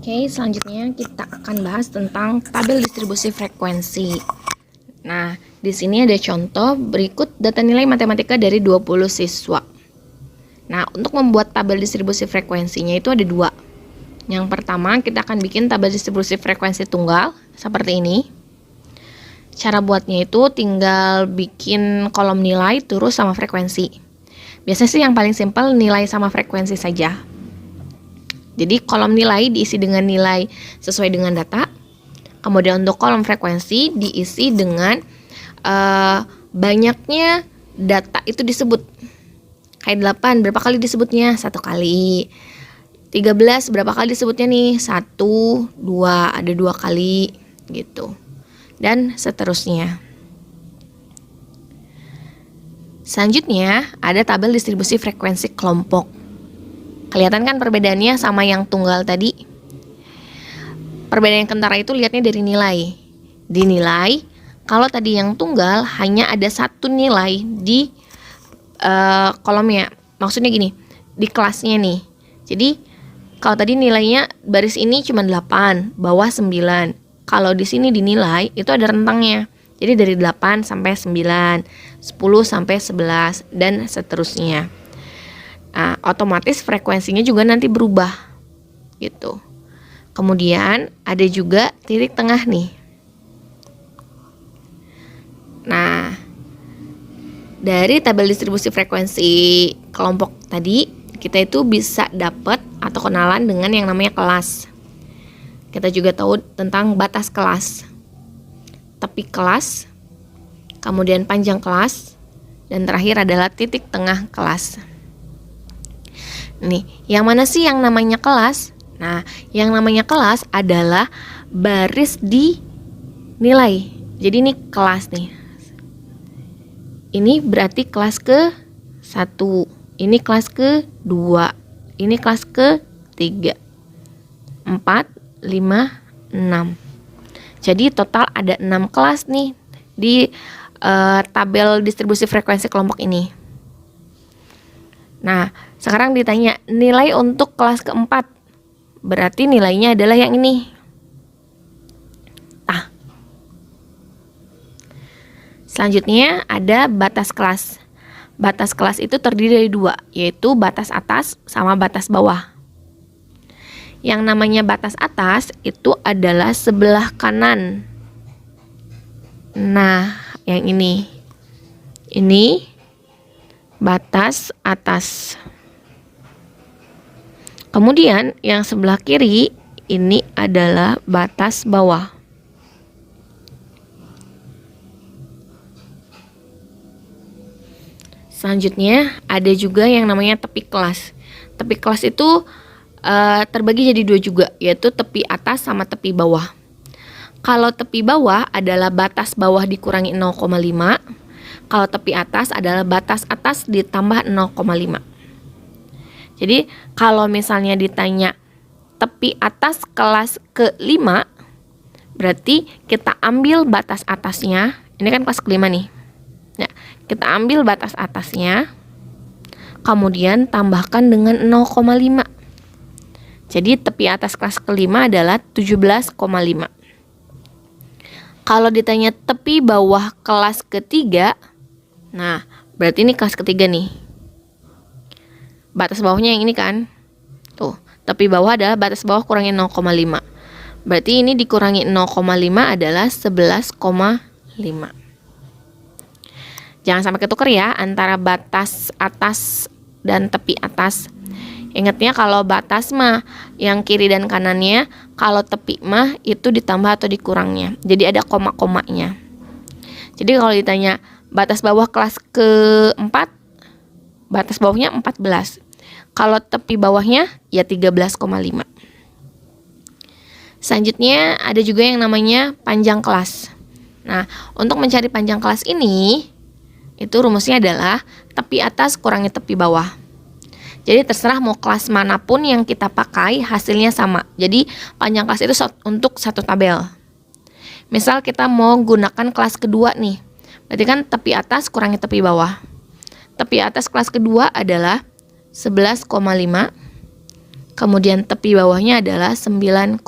Oke, selanjutnya kita akan bahas tentang tabel distribusi frekuensi. Nah, di sini ada contoh berikut data nilai matematika dari 20 siswa. Nah, untuk membuat tabel distribusi frekuensinya itu ada dua. Yang pertama, kita akan bikin tabel distribusi frekuensi tunggal seperti ini. Cara buatnya itu tinggal bikin kolom nilai terus sama frekuensi. Biasanya sih yang paling simpel nilai sama frekuensi saja. Jadi kolom nilai diisi dengan nilai sesuai dengan data. Kemudian untuk kolom frekuensi diisi dengan banyaknya data itu disebut. Kayak 8 berapa kali disebutnya? 1 kali. 13 berapa kali disebutnya nih? 1, 2, ada 2 kali gitu. Dan seterusnya. Selanjutnya ada tabel distribusi frekuensi kelompok. Kelihatan kan perbedaannya sama yang tunggal tadi? Perbedaan yang kentara itu lihatnya dari nilai. Dinilai, kalau tadi yang tunggal hanya ada satu nilai di kolomnya. Maksudnya gini, di kelasnya nih. Jadi, kalau tadi nilainya baris ini cuma 8, bawah 9. Kalau di sini dinilai, itu ada rentangnya. Jadi dari 8 sampai 9, 10 sampai 11, dan seterusnya. Nah, otomatis frekuensinya juga nanti berubah gitu. Kemudian ada juga titik tengah nih. Nah, dari tabel distribusi frekuensi kelompok tadi, kita itu bisa dapat atau kenalan dengan yang namanya kelas. Kita juga tahu tentang batas kelas, tepi kelas, kemudian panjang kelas, dan terakhir adalah titik tengah kelas. Nih, yang mana sih yang namanya kelas? Nah, yang namanya kelas adalah baris di nilai. Jadi ini kelas nih. Ini berarti kelas ke-1. Ini kelas ke-2. Ini kelas ke-3. 4, 5, 6. Jadi total ada 6 kelas nih di tabel distribusi frekuensi kelompok ini. Nah, sekarang ditanya nilai untuk kelas keempat. Berarti nilainya adalah yang ini. Nah, selanjutnya ada batas kelas. Batas kelas itu terdiri dari 2, yaitu batas atas sama batas bawah. Yang namanya batas atas itu adalah sebelah kanan. Nah, yang ini. Ini batas atas. Kemudian yang sebelah kiri ini adalah batas bawah. Selanjutnya ada juga yang namanya tepi kelas. Tepi kelas itu terbagi jadi 2 juga, yaitu tepi atas sama tepi bawah. Kalau tepi bawah adalah batas bawah dikurangi 0,5. Kalau tepi atas adalah batas atas ditambah 0,5. Jadi kalau misalnya ditanya tepi atas kelas ke-5, berarti kita ambil batas atasnya. Ini kan kelas ke-5 nih. Ya, kita ambil batas atasnya, kemudian tambahkan dengan 0,5. Jadi tepi atas kelas ke-5 adalah 17,5. Kalau ditanya tepi bawah kelas ke-3, nah, berarti ini kelas ketiga nih. Batas bawahnya yang ini kan. Tuh, tepi bawah adalah batas bawah kurangi 0,5. Berarti ini dikurangi 0,5 adalah 11,5. Jangan sampai ketuker ya antara batas atas dan tepi atas. Ingatnya kalau batas mah yang kiri dan kanannya, kalau tepi mah itu ditambah atau dikurangnya. Jadi ada koma-komanya. Jadi kalau ditanya batas bawah kelas ke-4, batas bawahnya 14. Kalau tepi bawahnya ya 13,5. Selanjutnya ada juga yang namanya panjang kelas. Nah, untuk mencari panjang kelas ini, itu rumusnya adalah tepi atas kurangi tepi bawah. Jadi terserah mau kelas manapun yang kita pakai, hasilnya sama. Jadi panjang kelas itu untuk satu tabel. Misal kita mau gunakan kelas kedua nih. Berarti kan tepi atas kurangi tepi bawah. Tepi atas kelas kedua adalah 11,5 kemudian tepi bawahnya adalah 9,5,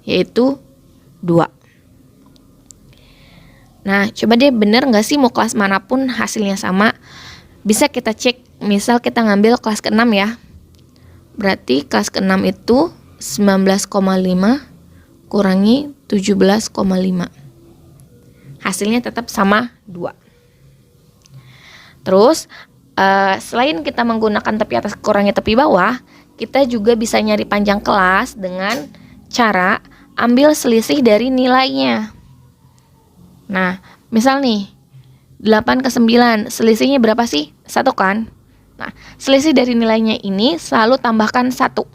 yaitu 2. Nah, coba deh bener nggak sih mau kelas manapun hasilnya sama? Bisa kita cek, misal kita ngambil kelas ke-6 ya. Berarti kelas ke-6 itu 19,5 kurangi 17,5. Hasilnya tetap sama 2. Terus, selain kita menggunakan tepi atas kurangi tepi bawah, kita juga bisa nyari panjang kelas dengan cara ambil selisih dari nilainya. Nah, misal nih, 8 ke 9, selisihnya berapa sih? 1 kan? Nah, selisih dari nilainya ini selalu tambahkan 1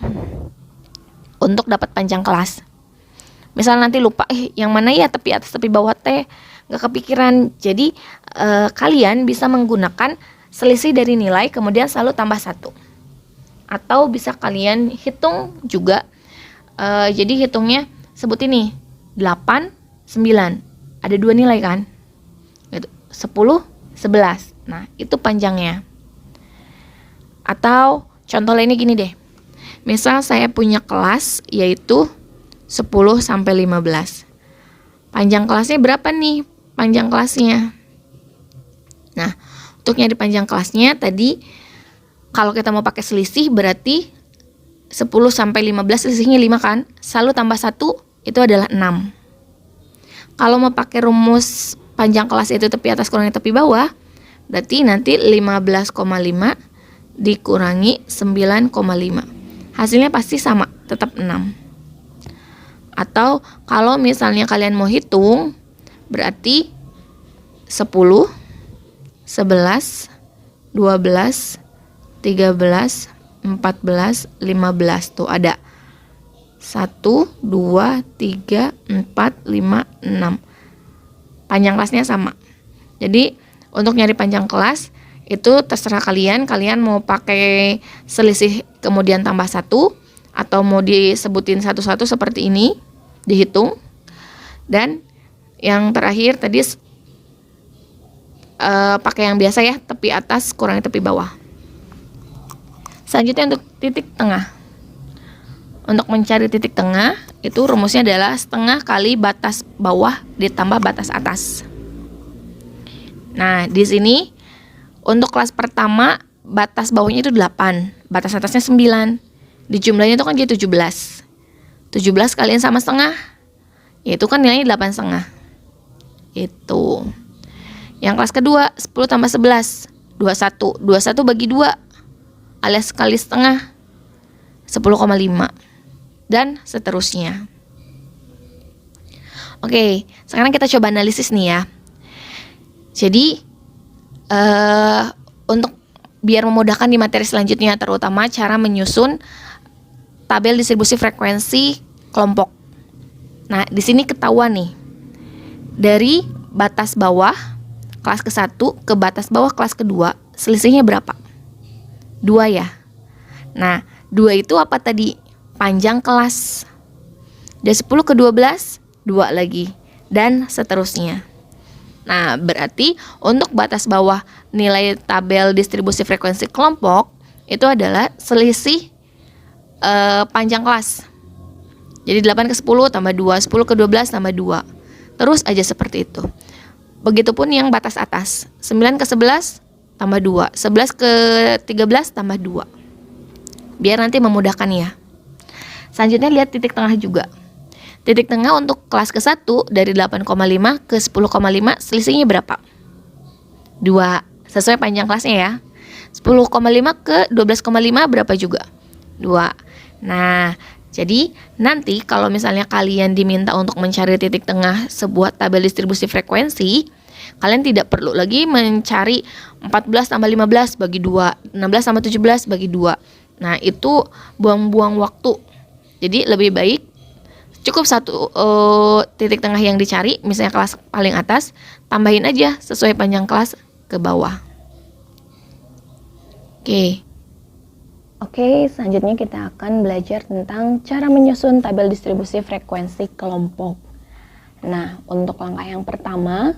untuk dapat panjang kelas. Misal nanti lupa, yang mana ya tepi atas tepi bawah teh nggak kepikiran. Jadi kalian bisa menggunakan selisih dari nilai kemudian selalu tambah 1. Atau bisa kalian hitung juga. Jadi hitungnya sebut ini 8, 9. Ada 2 nilai kan? 10, 11. Nah, itu panjangnya. Atau contoh lainnya gini deh. Misal saya punya kelas yaitu 10 sampai 15. Panjang kelasnya berapa nih? Panjang kelasnya. Nah, untuk nyari panjang kelasnya tadi kalau kita mau pakai selisih berarti 10 sampai 15 selisihnya 5 kan? Selalu tambah 1 itu adalah 6. Kalau mau pakai rumus panjang kelas itu tepi atas kurangi tepi bawah, berarti nanti 15,5 dikurangi 9,5. Hasilnya pasti sama, tetap 6. Atau kalau misalnya kalian mau hitung, berarti 10, 11, 12, 13, 14, 15. Tuh ada 1, 2, 3, 4, 5, 6. Panjang kelasnya sama. Jadi untuk nyari panjang kelas itu terserah kalian mau pakai selisih kemudian tambah 1 atau mau disebutin satu-satu seperti ini, dihitung. Dan yang terakhir tadi pakai yang biasa ya, tepi atas kurangi tepi bawah. Selanjutnya untuk titik tengah. Untuk mencari titik tengah, itu rumusnya adalah setengah kali batas bawah ditambah batas atas. Nah, di sini untuk kelas pertama, batas bawahnya itu 8, batas atasnya 9. Dijumlahnya itu kan jadi 17. 17 kalian sama setengah, yaitu kan nilainya 8,5. Itu. Yang kelas kedua, 10 tambah 11, 21. 21 bagi 2, alias kali setengah, 10,5. Dan seterusnya. Oke, sekarang kita coba analisis nih ya. Jadi untuk biar memudahkan di materi selanjutnya, terutama cara menyusun tabel distribusi frekuensi kelompok. Nah, di sini ketahuan nih, dari batas bawah kelas ke-1 ke batas bawah kelas ke-2, selisihnya berapa? 2 ya. Nah, 2 itu apa tadi? Panjang kelas. Dari 10 ke 12, 2 lagi. Dan seterusnya. Nah, berarti untuk batas bawah nilai tabel distribusi frekuensi kelompok itu adalah selisih panjang kelas. Jadi 8 ke 10 tambah 2, 10 ke 12 tambah 2. Terus aja seperti itu. Begitupun yang batas atas. 9 ke 11 tambah 2, 11 ke 13 tambah 2. Biar nanti memudahkan ya. Selanjutnya lihat titik tengah juga. Titik tengah untuk kelas ke-1 dari 8,5 ke 10,5 selisihnya berapa? 2. Sesuai panjang kelasnya ya. 10,5 ke 12,5 berapa juga? 2. Nah, jadi nanti kalau misalnya kalian diminta untuk mencari titik tengah sebuah tabel distribusi frekuensi, kalian tidak perlu lagi mencari 14 tambah 15 bagi 2, 16 tambah 17 bagi 2. Nah, itu buang-buang waktu. Jadi lebih baik cukup satu titik tengah yang dicari, misalnya kelas paling atas, tambahin aja sesuai panjang kelas ke bawah. Oke, selanjutnya kita akan belajar tentang cara menyusun tabel distribusi frekuensi kelompok. Nah, untuk langkah yang pertama,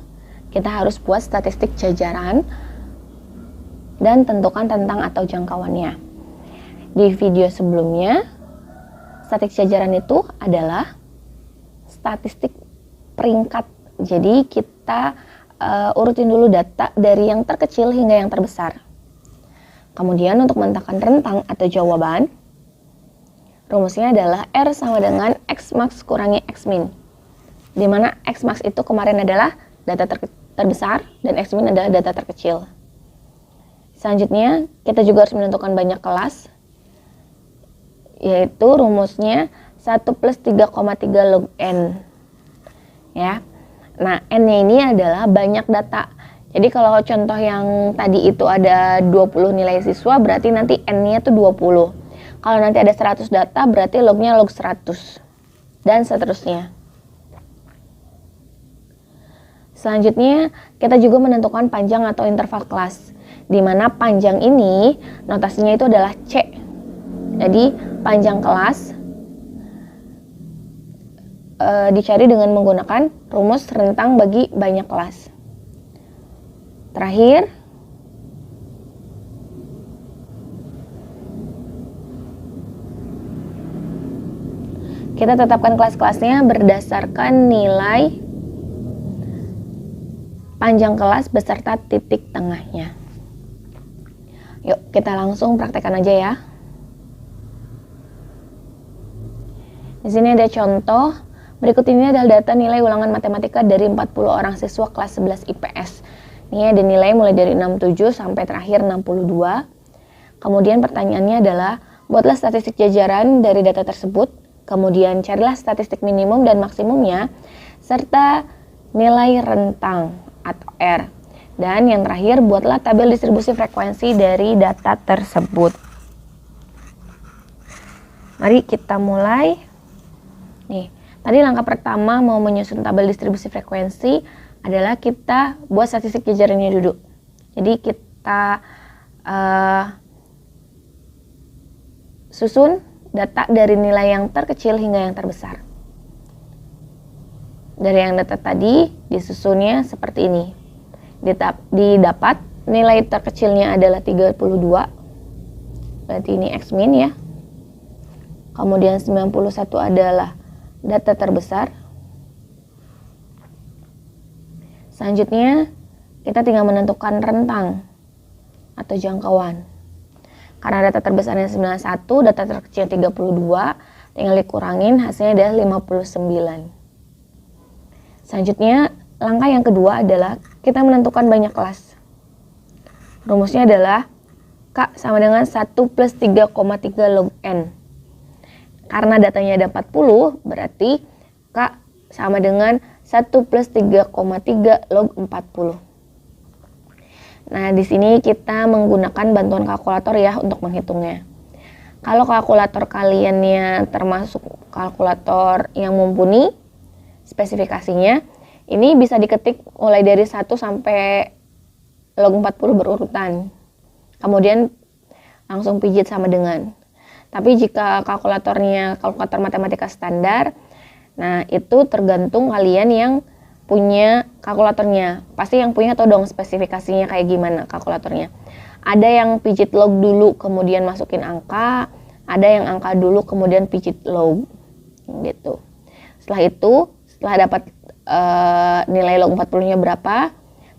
kita harus buat statistik jajaran dan tentukan tentang atau jangkauannya. di video sebelumnya, statistik jajaran itu adalah statistik peringkat. Jadi kita urutin dulu data dari yang terkecil hingga yang terbesar. Kemudian untuk menentukan rentang atau jawaban, rumusnya adalah R sama dengan X max kurangi X min. Di mana X max itu kemarin adalah data terbesar dan X min adalah data terkecil. Selanjutnya, kita juga harus menentukan banyak kelas, yaitu rumusnya 1 plus 3,3 log N. Ya. Nah, N-nya ini adalah banyak data. Jadi kalau contoh yang tadi itu ada 20 nilai siswa, berarti nanti N-nya itu 20. Kalau nanti ada 100 data, berarti log-nya log 100. Dan seterusnya. Selanjutnya, kita juga menentukan panjang atau interval kelas. Di mana panjang ini, notasinya itu adalah C. Jadi, panjang kelas dicari dengan menggunakan rumus rentang bagi banyak kelas. Terakhir, kita tetapkan kelas-kelasnya berdasarkan nilai panjang kelas beserta titik tengahnya. Yuk, kita langsung praktekkan aja ya. Di sini ada contoh. Berikut ini adalah data nilai ulangan matematika dari 40 orang siswa kelas 11 IPS. Ini ada nilai mulai dari 67 sampai terakhir 62. Kemudian pertanyaannya adalah, buatlah statistik jajaran dari data tersebut. Kemudian carilah statistik minimum dan maksimumnya, serta nilai rentang atau R. Dan yang terakhir, buatlah tabel distribusi frekuensi dari data tersebut. Mari kita mulai. Nih. Tadi langkah pertama mau menyusun tabel distribusi frekuensi adalah kita buat statistik jajarannya dulu. Jadi kita susun data dari nilai yang terkecil hingga yang terbesar. Dari yang data tadi disusunnya seperti ini. Didapat nilai terkecilnya adalah 32. Berarti ini X min ya. Kemudian 91 adalah data terbesar. Selanjutnya kita tinggal menentukan rentang atau jangkauan. Karena data terbesarnya 91, data terkecilnya 32, tinggal dikurangin hasilnya adalah 59. Selanjutnya langkah yang kedua adalah kita menentukan banyak kelas. Rumusnya adalah K sama dengan 1 plus 3,3 log N. Karena datanya ada 40, berarti K sama dengan 1 plus 3,3 log 40. Nah, di sini kita menggunakan bantuan kalkulator ya untuk menghitungnya. Kalau kalkulator kaliannya termasuk kalkulator yang mumpuni, spesifikasinya, ini bisa diketik mulai dari 1 sampai log 40 berurutan. Kemudian langsung pijit sama dengan. Tapi jika kalkulator matematika standar, nah itu tergantung kalian yang punya kalkulatornya. Pasti yang punya tahu dong spesifikasinya kayak gimana kalkulatornya. Ada yang pijit log dulu kemudian masukin angka, ada yang angka dulu kemudian pijit log gitu. Setelah itu, setelah dapat nilai log 40-nya berapa,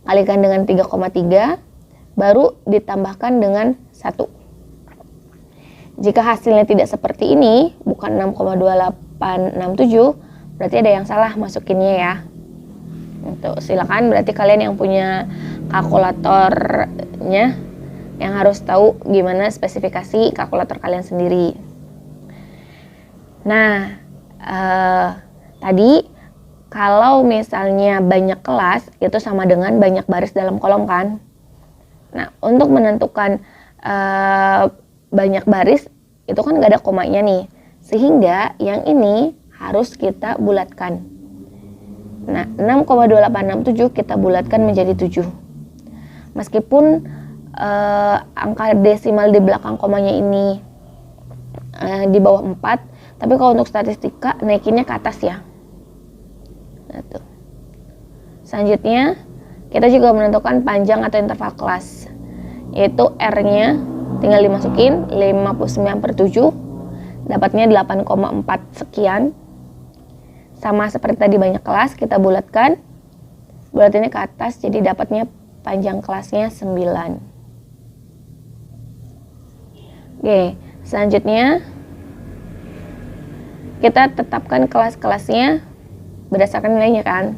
kalikan dengan 3,3, baru ditambahkan dengan 1. Jika hasilnya tidak seperti ini, bukan 6,2867, berarti ada yang salah masukinnya ya. Itu silakan, berarti kalian yang punya kalkulatornya yang harus tahu gimana spesifikasi kalkulator kalian sendiri. Nah, tadi kalau misalnya banyak kelas itu sama dengan banyak baris dalam kolom kan. Nah, untuk menentukan banyak baris itu kan gak ada komanya nih, sehingga yang ini harus kita bulatkan. Nah, 6,2867 kita bulatkan menjadi 7. Meskipun angka desimal di belakang komanya ini di bawah 4, tapi kalau untuk statistika naikinnya ke atas ya. Nah, tuh. Selanjutnya kita juga menentukan panjang atau interval kelas, yaitu R-nya tinggal dimasukin 59/7, dapatnya 8,4 sekian. Sama seperti tadi banyak kelas, kita bulatkan, bulatinnya ke atas, jadi dapatnya panjang kelasnya 9. Oke, selanjutnya kita tetapkan kelas-kelasnya berdasarkan nilainya kan.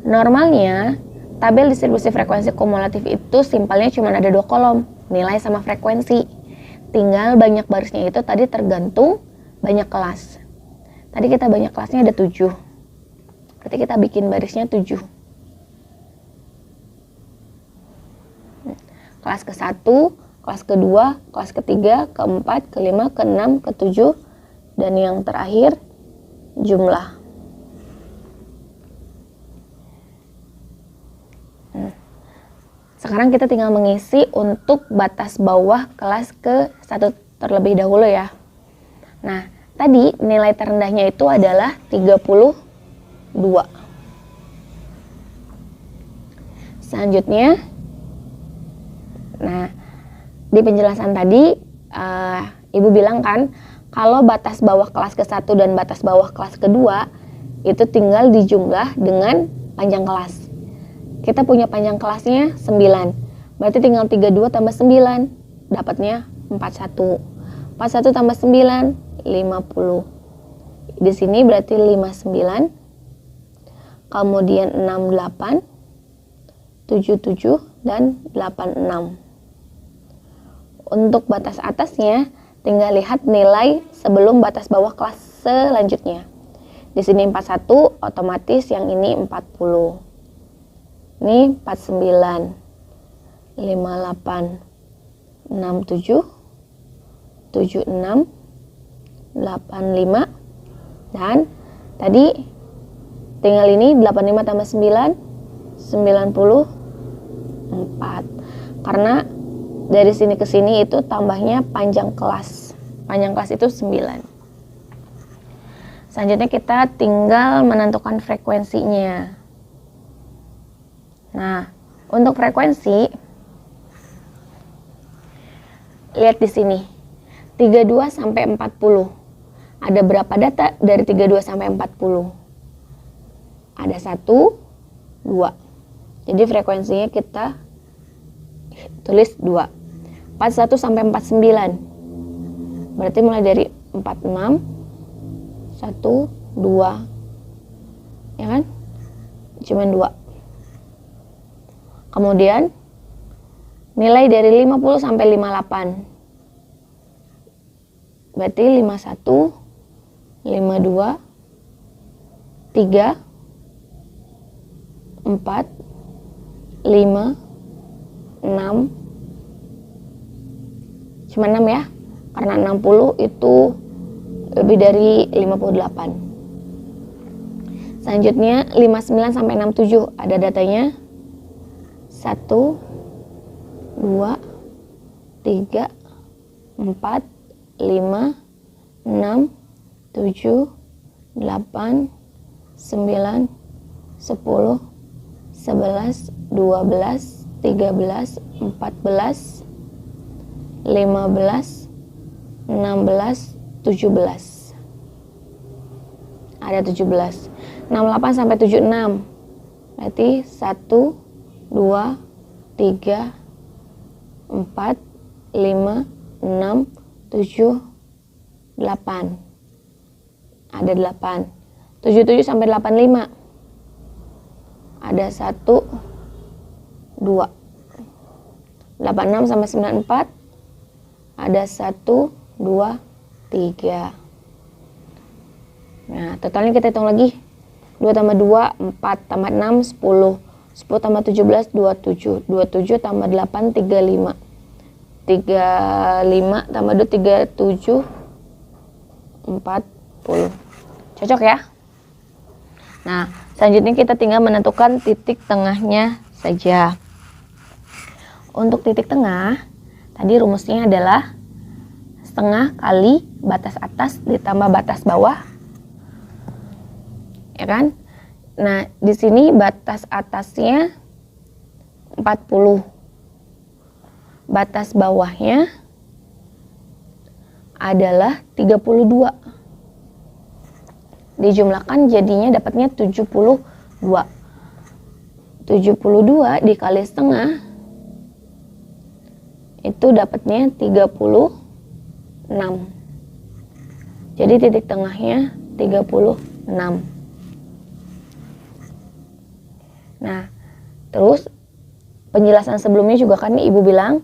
Normalnya tabel distribusi frekuensi kumulatif itu simpelnya cuma ada 2 kolom, nilai sama frekuensi. Tinggal banyak barisnya itu tadi tergantung banyak kelas. Tadi kita banyak kelasnya ada 7. Berarti kita bikin barisnya 7. Kelas ke-1, kelas kedua, kelas ketiga, keempat, kelima, keenam, ketujuh, dan yang terakhir jumlah. Sekarang kita tinggal mengisi untuk batas bawah kelas ke-1 terlebih dahulu ya. Nah, tadi nilai terendahnya itu adalah 32. Selanjutnya, nah di penjelasan tadi Ibu bilang kan kalau batas bawah kelas ke-1 dan batas bawah kelas kedua itu tinggal dijumlah dengan panjang kelas. Kita punya panjang kelasnya 9, berarti tinggal 32 tambah 9, dapatnya 41. 41 tambah 9, 50. Di sini berarti 59, kemudian 68, 77, dan 86. Untuk batas atasnya, tinggal lihat nilai sebelum batas bawah kelas selanjutnya. Di sini 41, otomatis yang ini 40. Ini 49, 58, 67, 76, 85, dan tadi tinggal ini 85 tambah 9, 94. Karena dari sini ke sini itu tambahnya panjang kelas. Panjang kelas itu 9. Selanjutnya kita tinggal menentukan frekuensinya. Nah, untuk frekuensi lihat di sini. 32 sampai 40. Ada berapa data dari 32 sampai 40? Ada 1, 2. Jadi frekuensinya kita tulis 2. 41 sampai 49. Berarti mulai dari 46, 1, 2. Ya kan? Cuman 2. Kemudian nilai dari 50 sampai 58. Berarti 51, 52, 3, 4, 5, 6. Cuma 6 ya. Karena 60 itu lebih dari 58. Selanjutnya 59 sampai 67 ada datanya. 1, 2, 3, 4, 5, 6, 7, 8, 9, 10, 11, 12, 13, 14, 15, 16, 17. Ada 17. 68 sampai 76. Berarti 1, 2, 3, 4, 5, 6, 7, 8. Ada 8. 77 sampai 85. Ada 1, 2. 86 sampai 94. Ada 1, 2, 3. Nah, totalnya kita hitung lagi. 2 tambah 2, 4 tambah 6, 10. 10 tambah 17, 27. 27 tambah 8, 35. 35 tambah 2, 37, 40. Cocok ya? Nah, selanjutnya kita tinggal menentukan titik tengahnya saja. Untuk titik tengah, tadi rumusnya adalah setengah kali batas atas ditambah batas bawah. Ya kan? Nah, di sini batas atasnya 40. batas bawahnya adalah 32. Dijumlahkan jadinya dapatnya 72. 72 dikali setengah itu dapatnya 36. Jadi titik tengahnya 36. Nah, terus penjelasan sebelumnya juga kan Ibu bilang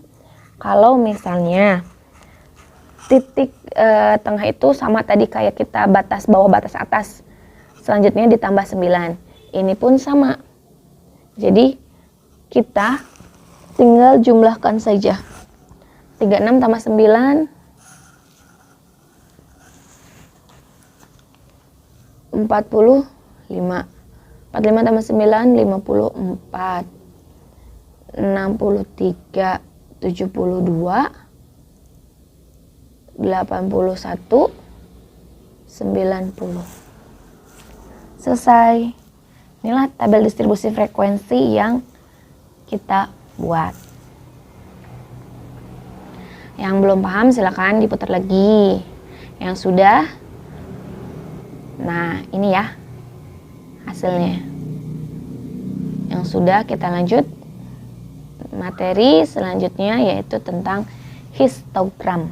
kalau misalnya titik tengah itu sama tadi kayak kita batas bawah batas atas, selanjutnya ditambah 9. Ini pun sama. Jadi kita tinggal jumlahkan saja. 36 tambah 9 45. 45 tambah 9 54. 63 72 81 90. Selesai. Inilah tabel distribusi frekuensi yang kita buat. Yang belum paham silakan diputar lagi. Yang sudah, nah ini ya hasilnya. Yang sudah, kita lanjut materi selanjutnya yaitu tentang histogram.